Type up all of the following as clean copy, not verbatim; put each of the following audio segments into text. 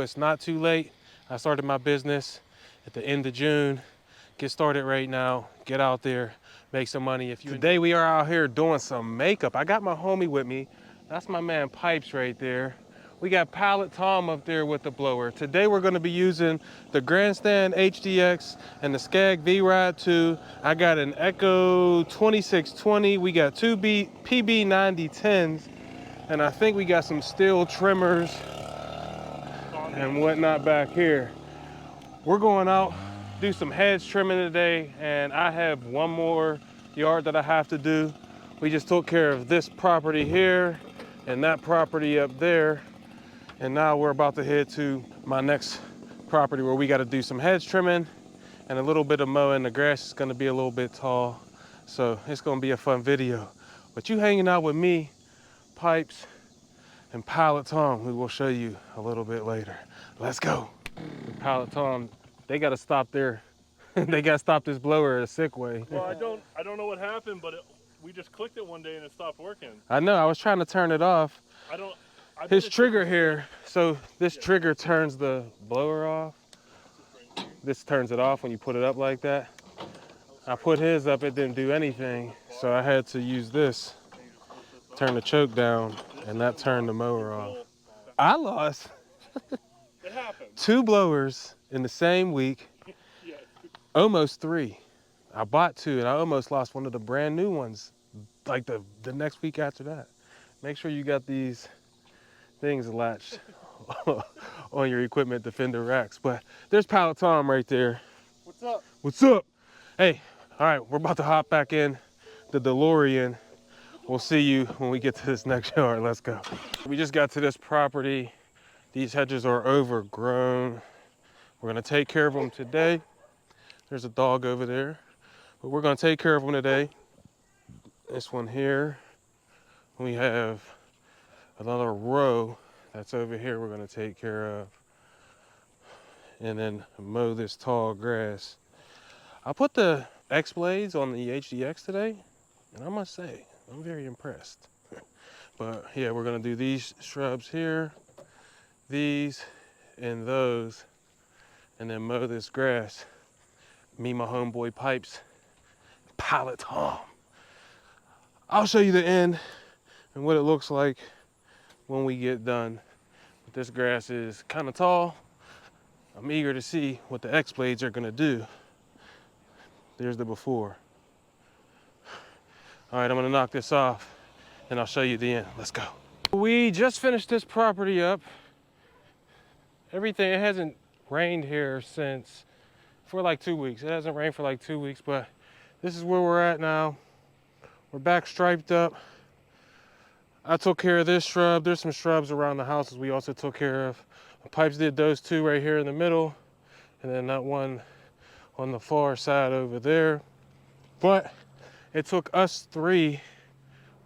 It's not too late. I started my business at the end of June. Get started right now. Get out there, make some money. Today we are out here doing some makeup. I got my homie with me. That's my man Pipes right there. We got Pallet Tom up there with the blower. Today we're going to be using the Grandstand HDX and the Skag V-Ride 2. I got an Echo 2620. We got two PB9010s. And I think we got some steel trimmers and whatnot back here. We're going out, do some hedge trimming today, and I have one more yard that I have to do. We just took care of this property here and that property up there. And now we're about to head to my next property where we got to do some hedge trimming and a little bit of mowing. The grass is going to be a little bit tall, so it's going to be a fun video. But you hanging out with me, Pipes, and Pallet Tom, who will show you a little bit later. Let's go. Pallet Tom, they got to stop there. They got to stop this blower a sick way. Well, I don't know what happened, but we just clicked it one day and it stopped working. I know. I was trying to turn it off. His trigger here, so this trigger turns the blower off. This turns it off when you put it up like that. I put his up, it didn't do anything, so I had to use this, turn the choke down, and that turned the mower off. I lost It happened. 2 blowers in the same week, almost 3. I bought 2 and I almost lost one of the brand new ones, like the next week after that. Make sure you got these things latched on your equipment defender racks. But there's Pallet Tom right there. What's up? What's up? Hey, all right, we're about to hop back in the DeLorean. We'll see you when we get to this next yard. Let's go. We just got to this property. These hedges are overgrown. We're gonna take care of them today. There's a dog over there, but we're gonna take care of them today. This one here. We have another row that's over here we're gonna take care of. And then mow this tall grass. I put the X blades on the HDX today, and I must say, I'm very impressed. But yeah, we're gonna do these shrubs here, these and those, and then mow this grass. Me, my homeboy Pipes, Pallet Tom. I'll show you the end and what it looks like when we get done. But this grass is kind of tall. I'm eager to see what the X blades are gonna do. There's the before. All right, I'm gonna knock this off and I'll show you the end. Let's go. We just finished this property up. Everything, it hasn't rained here for like 2 weeks. It hasn't rained for like 2 weeks, but this is where we're at now. We're back striped up. I took care of this shrub. There's some shrubs around the houses we also took care of. The Pipes did those 2 right here in the middle, and then that one on the far side over there. But it took us 3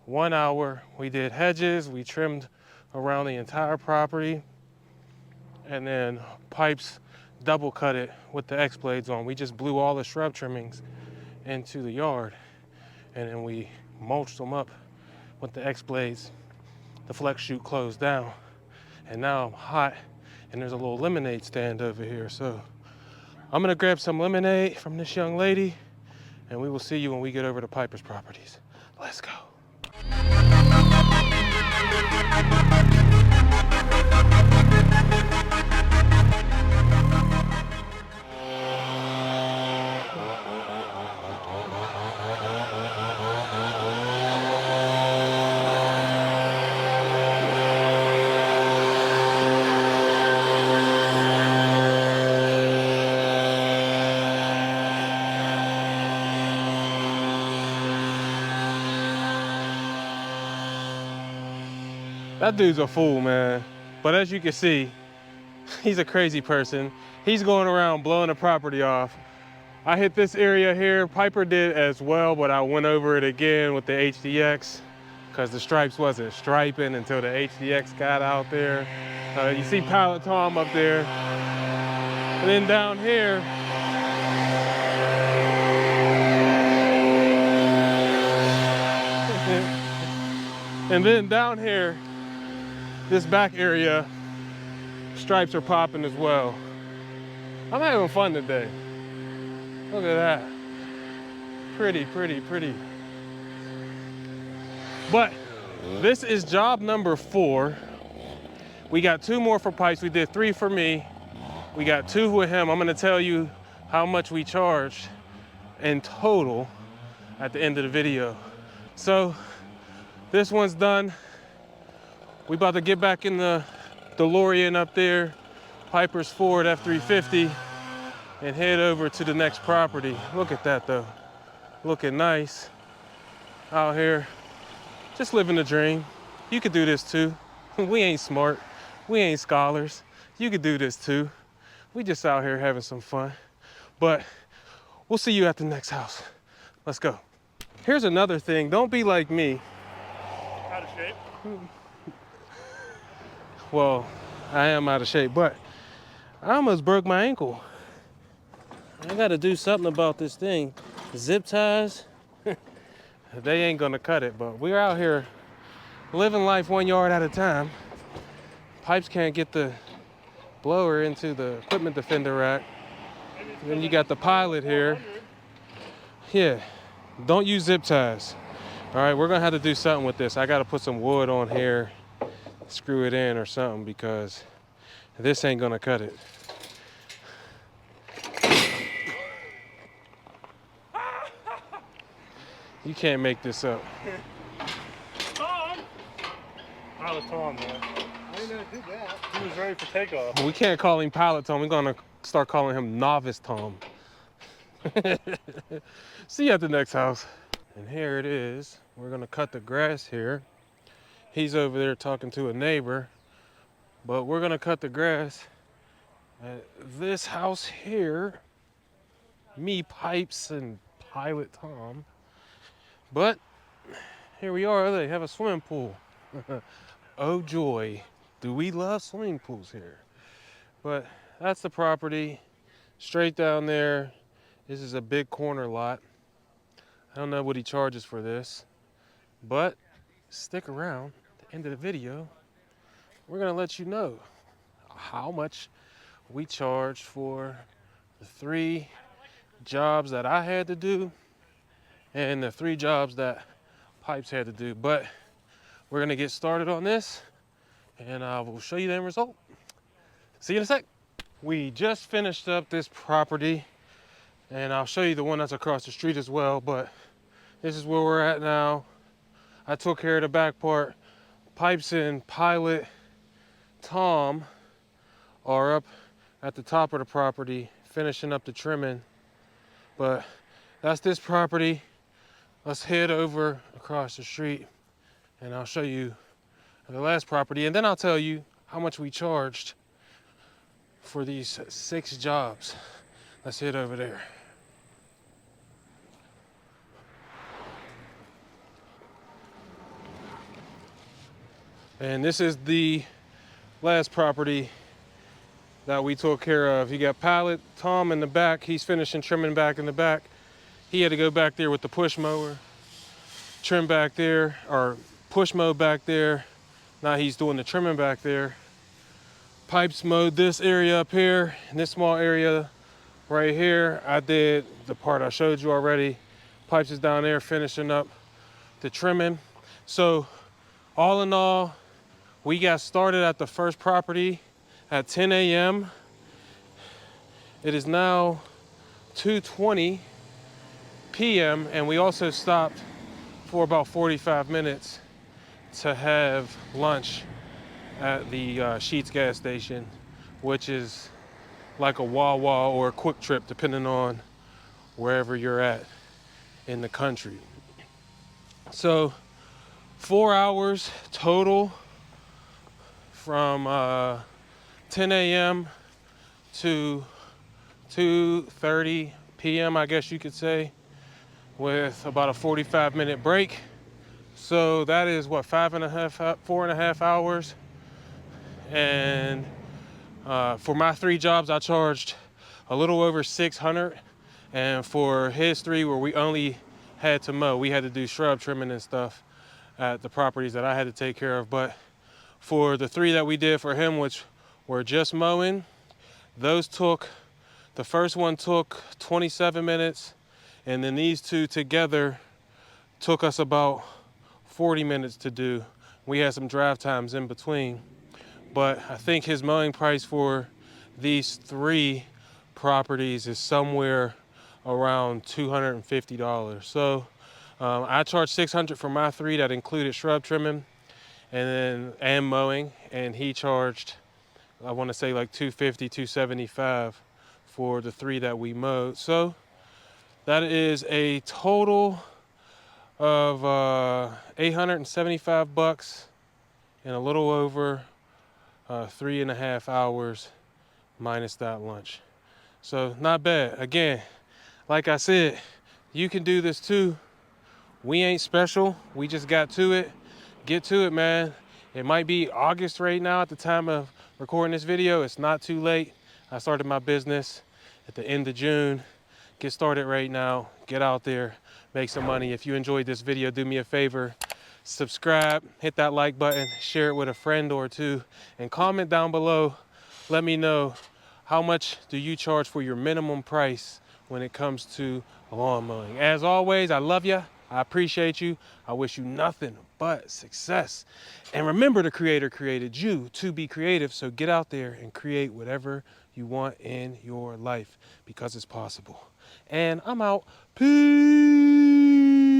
1 hour. We did hedges, we trimmed around the entire property, and then Pipes double cut it with the X blades on. We just blew all the shrub trimmings into the yard, and then we mulched them up with the X blades. The flex chute closed down, and now I'm hot, and there's a little lemonade stand over here. So I'm gonna grab some lemonade from this young lady, and we will see you when we get over to Piper's properties. Let's go. That dude's a fool, man. But as you can see, he's a crazy person. He's going around blowing the property off. I hit this area here. Piper did as well, but I went over it again with the HDX because the stripes wasn't striping until the HDX got out there. You see Pallet Tom up there. And then down here, and then down here, this back area, stripes are popping as well. I'm having fun today. Look at that. Pretty, pretty, pretty. But this is job number 4. We got 2 more for pipes. We did 3 for me. We got 2 with him. I'm gonna tell you how much we charged in total at the end of the video. So this one's done. We about to get back in the DeLorean up there, Piper's Ford F350, and head over to the next property. Look at that though. Looking nice out here. Just living the dream. You could do this too. We ain't smart. We ain't scholars. You could do this too. We just out here having some fun. But we'll see you at the next house. Let's go. Here's another thing. Don't be like me. Out of shape. Well, I am out of shape, but I almost broke my ankle. I gotta do something about this thing. Zip ties, they ain't gonna cut it, but we're out here living life 1 yard at a time. Pipes can't get the blower into the equipment defender rack. Then you got the pilot here. Yeah, don't use zip ties. All right, we're gonna have to do something with this. I gotta put some wood on here, screw it in or something, because this ain't gonna cut it. You can't make this up. Tom! Pilot Tom, man. I didn't know it did that. He was ready for takeoff. We can't call him Pilot Tom. We're gonna start calling him Novice Tom. See you at the next house. And here it is. We're gonna cut the grass here. He's over there talking to a neighbor, but we're gonna cut the grass at this house here. Me, Pipes, and Pilot Tom. But here we are. They have a swimming pool. Oh joy, do we love swimming pools here. But that's the property. Straight down there, this is a big corner lot. I don't know what he charges for this, but stick around at the end of the video. We're gonna let you know how much we charged for the 3 jobs that I had to do and the 3 jobs that Pipes had to do. But we're gonna get started on this and I will show you the end result. See you in a sec. We just finished up this property and I'll show you the one that's across the street as well, but this is where we're at now. I took care of the back part. Pipes and Pilot Tom are up at the top of the property finishing up the trimming. But that's this property. Let's head over across the street and I'll show you the last property, and then I'll tell you how much we charged for these 6 jobs. Let's head over there. And this is the last property that we took care of. You got Pilot Tom in the back. He's finishing trimming back in the back. He had to go back there with the push mower, trim back there, or push mow back there. Now he's doing the trimming back there. Pipes mowed this area up here, and this small area right here. I did the part I showed you already. Pipes is down there finishing up the trimming. So all in all, we got started at the first property at 10 a.m. It is now 2:20 p.m. and we also stopped for about 45 minutes to have lunch at the Sheetz gas station, which is like a Wawa or a Quick Trip, depending on wherever you're at in the country. So 4 hours total from 10 a.m. to 2:30 p.m., I guess you could say, with about a 45-minute break. So that is what, 4.5 hours. And for my 3 jobs, I charged a little over $600. And for his 3, where we only had to mow, we had to do shrub trimming and stuff at the properties that I had to take care of. But for the 3 that we did for him, which were just mowing. Those took, the first one took 27 minutes, and then these two together took us about 40 minutes to do. We had some drive times in between, but I think his mowing price for these 3 properties is somewhere around $250. So I charged $600 for my 3 that included shrub trimming and mowing, and he charged, I want to say like 250, 275 for the 3 that we mowed. So that is a total of $875 in a little over 3.5 hours minus that lunch. So not bad. Again, like I said, you can do this too. We ain't special. We just got to it. Get to it, man. It might be August right now at the time of recording this video. It's not too late. I started my business at the end of June. Get started right now. Get out there. Make some money. If you enjoyed this video, do me a favor. Subscribe, hit that like button, share it with a friend or two, and comment down below. Let me know, how much do you charge for your minimum price when it comes to lawn mowing? As always, I love you. I appreciate you. I wish you nothing but success. And remember, the Creator created you to be creative, so get out there and create whatever you want in your life because it's possible. And I'm out. Peace.